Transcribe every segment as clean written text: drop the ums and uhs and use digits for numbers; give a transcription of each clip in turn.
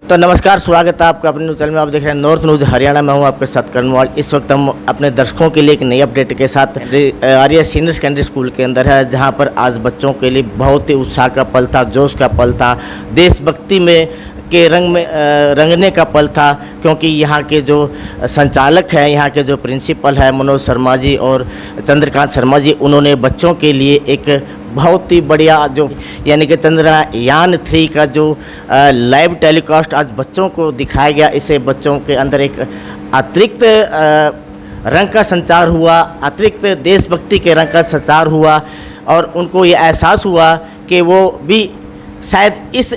तो नमस्कार, स्वागत है आपका अपने न्यूज़ चैनल में। आप देख रहे हैं नॉर्थ न्यूज़ हरियाणा। मैं हूं आपके साथ करणवाल। इस वक्त हम अपने दर्शकों के लिए एक नई अपडेट के साथ आर्य सीनियर सेकेंडरी स्कूल के अंदर है, जहां पर आज बच्चों के लिए बहुत ही उत्साह का पल था, जोश का पल था, देशभक्ति में के रंग में रंगने का पल था। क्योंकि यहाँ के जो संचालक हैं, यहाँ के जो प्रिंसिपल है मनोज शर्मा जी और चंद्रकांत शर्मा जी, उन्होंने बच्चों के लिए एक बहुत ही बढ़िया जो यानी कि चंद्रयान 3 का जो लाइव टेलीकास्ट आज बच्चों को दिखाया गया, इससे बच्चों के अंदर एक अतिरिक्त रंग का संचार हुआ, अतिरिक्त देशभक्ति के रंग का संचार हुआ और उनको ये एहसास हुआ कि वो भी शायद इस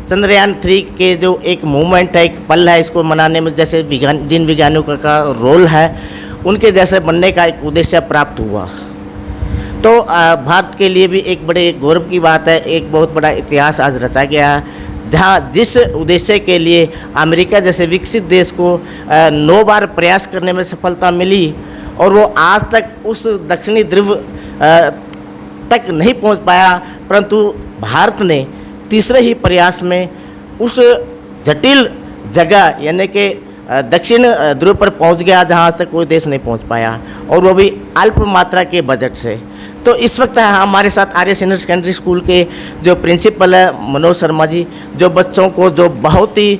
चंद्रयान 3 के जो एक मूवमेंट है, एक पल है, इसको मनाने में जैसे जिन वैज्ञानिकों का रोल है उनके जैसे बनने का एक उद्देश्य प्राप्त हुआ। तो भारत के लिए भी एक बड़े गौरव की बात है, एक बहुत बड़ा इतिहास आज रचा गया है, जहाँ जिस उद्देश्य के लिए अमेरिका जैसे विकसित देश को 9 बार प्रयास करने में सफलता मिली और वो आज तक उस दक्षिणी ध्रुव तक नहीं पहुँच पाया, परंतु भारत ने तीसरे ही प्रयास में उस जटिल जगह यानी कि दक्षिण ध्रुव पर पहुंच गया, जहां आज तक कोई देश नहीं पहुंच पाया, और वो भी अल्प मात्रा के बजट से। तो इस वक्त हमारे साथ आर्य सीनियर सेकेंडरी स्कूल के जो प्रिंसिपल है मनोज शर्मा जी, जो बच्चों को जो बहुत ही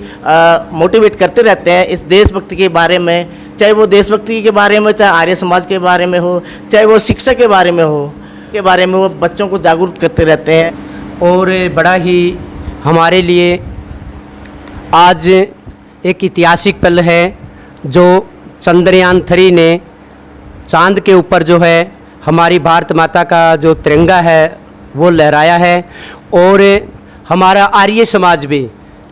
मोटिवेट करते रहते हैं इस देशभक्ति के बारे में, चाहे वो देशभक्ति के बारे में, चाहे आर्य समाज के बारे में हो, चाहे वो शिक्षा के बारे में हो, के बारे में वो बच्चों को जागरूक करते रहते हैं। और बड़ा ही हमारे लिए आज एक ऐतिहासिक पल है जो चंद्रयान 3 ने चांद के ऊपर जो है हमारी भारत माता का जो तिरंगा है वो लहराया है। और हमारा आर्य समाज भी,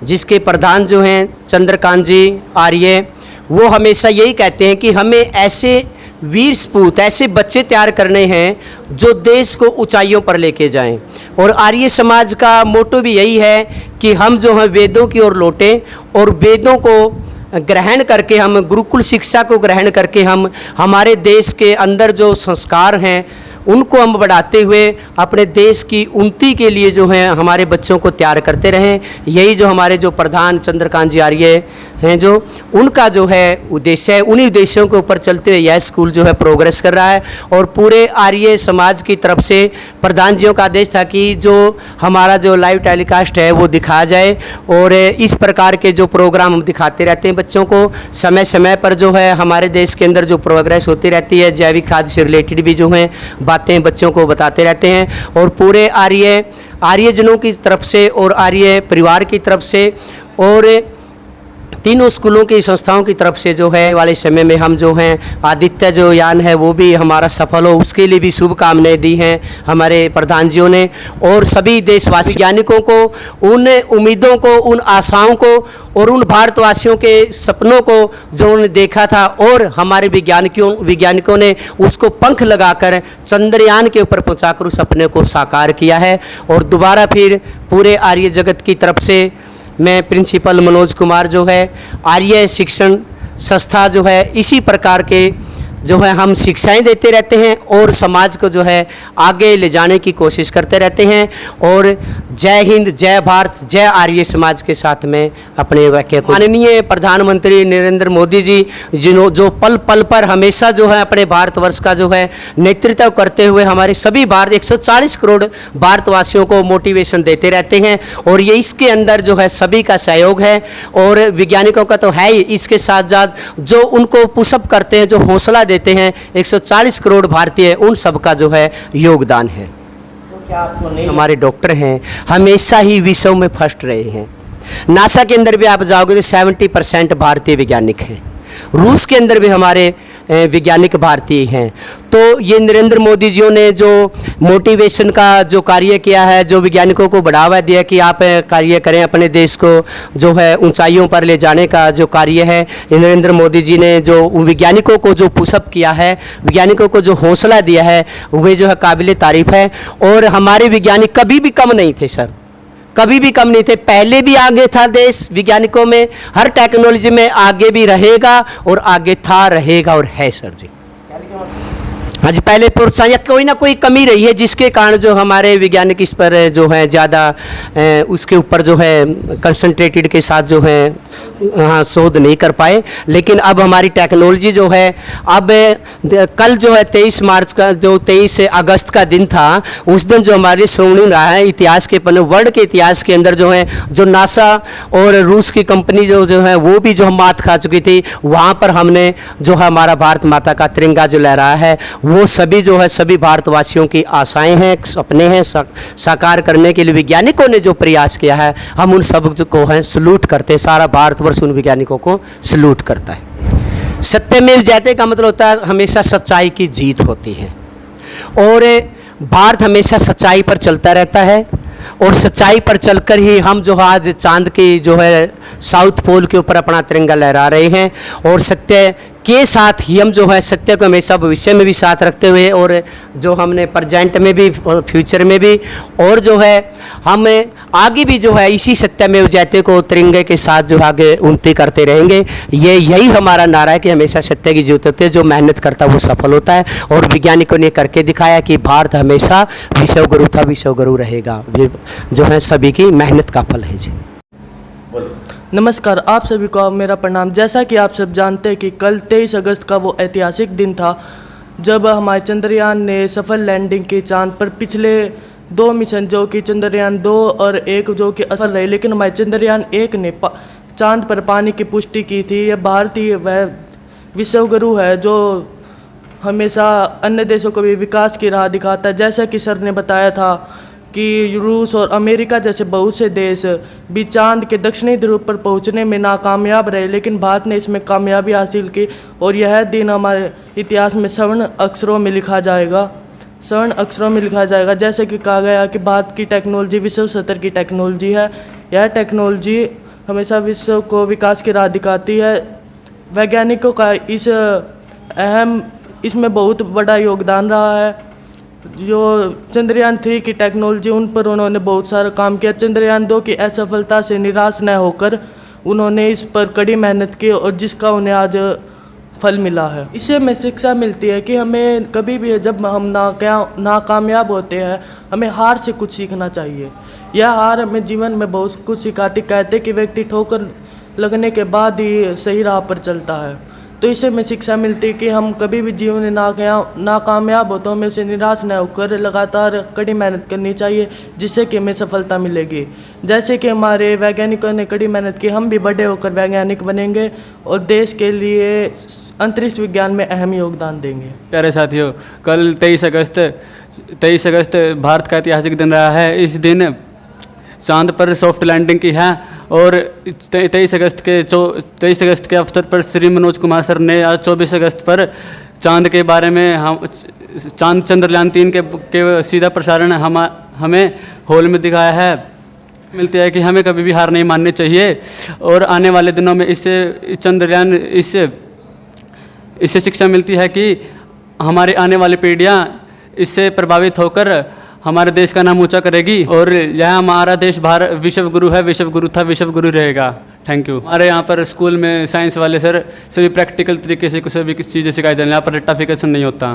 जिसके प्रधान जो हैं चंद्रकांत जी आर्य, वो हमेशा यही कहते हैं कि हमें ऐसे वीर सपूत, ऐसे बच्चे तैयार करने हैं जो देश को ऊंचाइयों पर लेके जाएं। और आर्य समाज का मोटो भी यही है कि हम जो है वेदों की ओर लौटें और वेदों को ग्रहण करके, हम गुरुकुल शिक्षा को ग्रहण करके हम हमारे देश के अंदर जो संस्कार हैं उनको हम बढ़ाते हुए अपने देश की उन्नति के लिए जो है हमारे बच्चों को तैयार करते रहें। यही जो हमारे जो प्रधान चंद्रकांत जी आर्य हैं, जो उनका जो है उद्देश्य है, उन्हीं उद्देश्यों के ऊपर चलते हुए यह स्कूल जो है प्रोग्रेस कर रहा है। और पूरे आर्य समाज की तरफ से प्रधान जियों का आदेश था कि जो हमारा जो लाइव टेलीकास्ट है वो दिखाया जाए, और इस प्रकार के जो प्रोग्राम हम दिखाते रहते हैं बच्चों को। समय समय पर जो है हमारे देश के अंदर जो प्रोग्रेस होती रहती है, जैविक खाद्य से रिलेटेड भी जो है बातें बच्चों को बताते रहते हैं। और पूरे आर्यजनों की तरफ से और आर्य परिवार की तरफ से और तीनों स्कूलों की संस्थाओं की तरफ से जो है वाले समय में हम जो हैं आदित्य जो यान है वो भी हमारा सफल हो, उसके लिए भी शुभकामनाएं दी हैं हमारे प्रधान जियों ने। और सभी देशवासी वैज्ञानिकों को, उन उम्मीदों को, उन आशाओं को और उन भारतवासियों के सपनों को जो उन्होंने देखा था, और हमारे वैज्ञानिकों ने उसको पंख लगाकर चंद्रयान के ऊपर पहुँचाकर उस सपने को साकार किया है। और दोबारा फिर पूरे आर्य जगत की तरफ से मैं प्रिंसिपल मनोज कुमार जो है आर्य शिक्षण संस्था जो है इसी प्रकार के जो है हम शिक्षाएं देते रहते हैं और समाज को जो है आगे ले जाने की कोशिश करते रहते हैं। और जय हिंद, जय भारत, जय आर्य समाज के साथ में अपने वाक्य को माननीय प्रधानमंत्री नरेंद्र मोदी जी जो पल पल पर हमेशा जो है अपने भारतवर्ष का जो है नेतृत्व करते हुए हमारे सभी 140 करोड़ भारतवासियों को मोटिवेशन देते रहते हैं। और ये इसके अंदर जो है सभी का सहयोग है और वैज्ञानिकों का तो है ही, इसके साथ साथ जो उनको पुशअप करते हैं, जो हौसला देते हैं 140 करोड़ भारतीय, उन सब का जो है योगदान है। तो क्या आपको नहीं हमारे डॉक्टर हैं हमेशा ही विश्व में फर्स्ट रहे हैं। नासा के अंदर भी आप जाओगे तो 70% भारतीय वैज्ञानिक हैं। रूस के अंदर भी हमारे वैज्ञानिक भारतीय हैं। तो ये नरेंद्र मोदी जियों ने जो मोटिवेशन का जो कार्य किया है, जो वैज्ञानिकों को बढ़ावा दिया कि आप कार्य करें, अपने देश को जो है ऊंचाइयों पर ले जाने का जो कार्य है, नरेंद्र मोदी जी ने जो वैज्ञानिकों को जो पुशअप किया है, वैज्ञानिकों को जो हौसला दिया है, वे जो है काबिल तारीफ़ है। और हमारे वैज्ञानिक कभी भी कम नहीं थे सर, कभी भी कम नहीं थे। पहले भी आगे था देश वैज्ञानिकों में, हर टेक्नोलॉजी में आगे भी रहेगा और आगे था, रहेगा और है सर जी। हाँ हाँ जी, पहले प्रोत्साहन या कोई ना कोई कमी रही है जिसके कारण जो हमारे वैज्ञानिक इस पर जो है ज़्यादा उसके ऊपर जो है कंसंट्रेटेड के साथ जो है हाँ शोध नहीं कर पाए। लेकिन अब हमारी टेक्नोलॉजी जो है अब कल जो है 23 मार्च का जो 23 अगस्त का दिन था, उस दिन जो हमारे स्वर्णिम रहा है इतिहास के पन्ने, वर्ल्ड के इतिहास के अंदर जो है जो नासा और रूस की कंपनी जो है वो भी जो हम मात खा चुकी थी, वहाँ पर हमने जो है हमारा भारत माता का तिरंगा जो लहराया है, वो सभी जो है सभी भारतवासियों की आशाएं हैं, सपने हैं, साकार करने के लिए वैज्ञानिकों ने जो प्रयास किया है, हम उन सब को है सलूट करते हैं। सारा भारतवर्ष उन वैज्ञानिकों को सलूट करता है। सत्यमेव जयते का मतलब होता है हमेशा सच्चाई की जीत होती है, और भारत हमेशा सच्चाई पर चलता रहता है, और सच्चाई पर चलकर ही हम जो आज चांद की जो है साउथ पोल के ऊपर अपना तिरंगा लहरा रहे हैं। और सत्य के साथ ही हम जो है सत्य को हमेशा भविष्य में भी साथ रखते हुए, और जो हमने प्रेजेंट में भी और फ्यूचर में भी, और जो है हम आगे भी जो है इसी सत्यमेव जयते को तिरंगे के साथ जो आगे उन्नति करते रहेंगे। यही हमारा नारा है कि हमेशा सत्य की जीत होती है, जो मेहनत करता है वो सफल होता है। और वैज्ञानिकों ने करके दिखाया कि भारत हमेशा विश्व गुरु था, विश्व गुरु रहेगा। ये जो है सभी की मेहनत का फल है जी। नमस्कार, आप सभी को मेरा प्रणाम। जैसा कि आप सब जानते हैं कि कल 23 अगस्त का वो ऐतिहासिक दिन था जब हमारे चंद्रयान ने सफल लैंडिंग की चांद पर। पिछले 2 मिशन जो कि चंद्रयान 2 और 1 जो कि असफल रहे, लेकिन हमारे चंद्रयान 1 ने चांद पर पानी की पुष्टि की थी। यह भारतीय वह विश्वगुरु है जो हमेशा अन्य देशों को भी विकास की राह दिखाता है। जैसा कि सर ने बताया था कि रूस और अमेरिका जैसे बहुत से देश भी चांद के दक्षिणी ध्रुव पर पहुंचने में नाकामयाब रहे, लेकिन भारत ने इसमें कामयाबी हासिल की। और यह दिन हमारे इतिहास में स्वर्ण अक्षरों में लिखा जाएगा, स्वर्ण अक्षरों में लिखा जाएगा। जैसे कि कहा गया कि भारत की टेक्नोलॉजी विश्व स्तर की टेक्नोलॉजी है। यह टेक्नोलॉजी हमेशा विश्व को विकास की राह दिखाती है। वैज्ञानिकों का इसमें बहुत बड़ा योगदान रहा है। जो चंद्रयान 3 की टेक्नोलॉजी, उन पर उन्होंने बहुत सारा काम किया। चंद्रयान 2 की असफलता से निराश न होकर उन्होंने इस पर कड़ी मेहनत की, और जिसका उन्हें आज फल मिला है। इससे हमें शिक्षा मिलती है कि हमें कभी भी जब हम नाकामयाब होते हैं, हमें हार से कुछ सीखना चाहिए। यह हार हमें जीवन में बहुत कुछ सिखाती। कहते कि व्यक्ति ठोकर लगने के बाद ही सही राह पर चलता है। तो इससे हमें शिक्षा मिलती है कि हम कभी भी जीवन में नाकामयाब हो तो हमें उसे निराश न होकर लगातार कड़ी मेहनत करनी चाहिए, जिससे कि हमें सफलता मिलेगी। जैसे कि हमारे वैज्ञानिकों ने कड़ी मेहनत की, हम भी बड़े होकर वैज्ञानिक बनेंगे और देश के लिए अंतरिक्ष विज्ञान में अहम योगदान देंगे। प्यारे साथियों, कल 23 अगस्त भारत का ऐतिहासिक दिन रहा है। इस दिन चांद पर सॉफ्ट लैंडिंग की है, और 23 अगस्त के अवसर पर श्री मनोज कुमार सर ने आज 24 अगस्त पर चांद के बारे में चंद्रयान 3 के सीधा प्रसारण हमें हॉल में दिखाया है। मिलती है कि हमें कभी भी हार नहीं माननी चाहिए, और आने वाले दिनों में इससे शिक्षा मिलती है कि हमारी आने वाली पीढ़ियाँ इससे प्रभावित होकर हमारे देश का नाम ऊंचा करेगी। और यह हमारा देश भारत विश्व गुरु है, विश्व गुरु था, विश्व गुरु रहेगा। Thank you. हमारे यहाँ पर स्कूल में साइंस वाले सर सभी प्रैक्टिकल तरीके से सभी चीज़ें सिखाई जाती हैं। यहाँ पर रट्टाफिकेशन नहीं होता।